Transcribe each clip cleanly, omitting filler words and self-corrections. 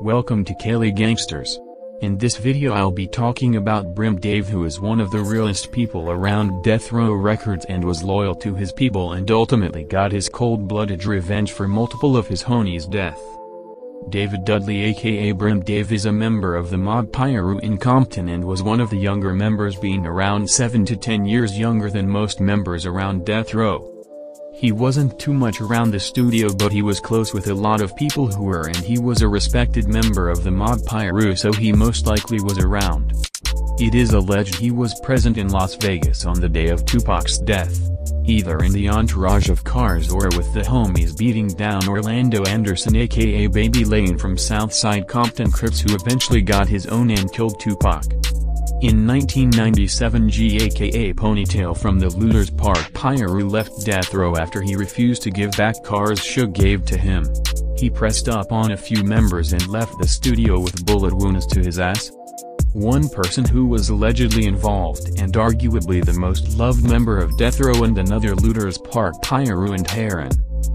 Welcome to Cali Gangsters. In this video I'll be talking about Brim Dave, who is one of the realest people around Death Row Records and was loyal to his people and ultimately got his cold-blooded revenge for multiple of his homies' death. David Dudley aka Brim Dave is a member of the mob Piru in Compton and was one of the younger members, being around 7 to 10 years younger than most members around Death Row. He wasn't too much around the studio, but he was close with a lot of people who were, and he was a respected member of the mob Piru, so he most likely was around. It is alleged he was present in Las Vegas on the day of Tupac's death, either in the entourage of cars or with the homies beating down Orlando Anderson aka Baby Lane from Southside Compton Crips, who eventually got his own and killed Tupac. In 1997, G aka Ponytail from the Looters Park Piru left Death Row after he refused to give back cars Suge gave to him. He pressed up on a few members and left the studio with bullet wounds to his ass. One person who was allegedly involved and arguably the most loved member of Death Row and another Looters Park Piru and Heron.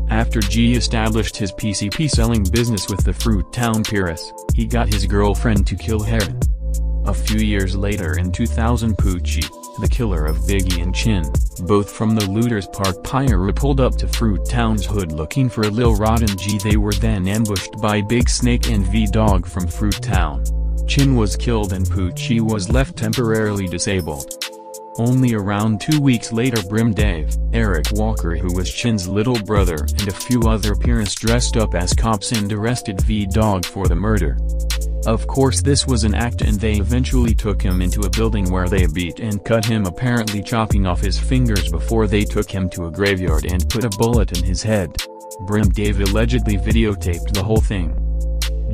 After G established his PCP selling business with the Fruit Town Pirates, he got his girlfriend to kill Heron. A few years later in 2000, Poochie, the killer of Biggie and Chin, both from the Looters Park Piru, pulled up to Fruit Town's hood looking for Lil Rod and G. They were then ambushed by Big Snake and V-Dog from Fruit Town. Chin was killed and Poochie was left temporarily disabled. Only around 2 weeks later, Brim Dave, Eric Walker, who was Chin's little brother, and a few other parents dressed up as cops and arrested V-Dog for the murder. Of course this was an act, and they eventually took him into a building where they beat and cut him, apparently chopping off his fingers before they took him to a graveyard and put a bullet in his head. Brim Dave allegedly videotaped the whole thing.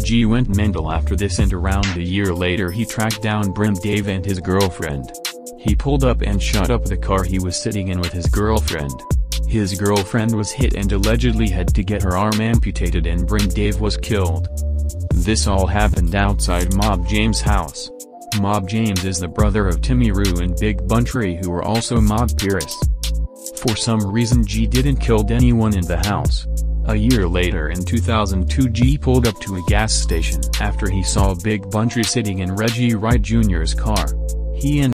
G went mental after this, and around a year later he tracked down Brim Dave and his girlfriend. He pulled up and shot up the car he was sitting in with his girlfriend. His girlfriend was hit and allegedly had to get her arm amputated, and Brim Dave was killed. This all happened outside Mob James' house. Mob James is the brother of Timmy Rue and Big Buntree, who were also mob pirates. For some reason G didn't kill anyone in the house. A year later in 2002, G pulled up to a gas station after he saw Big Buntree sitting in Reggie Wright Jr.'s car. He and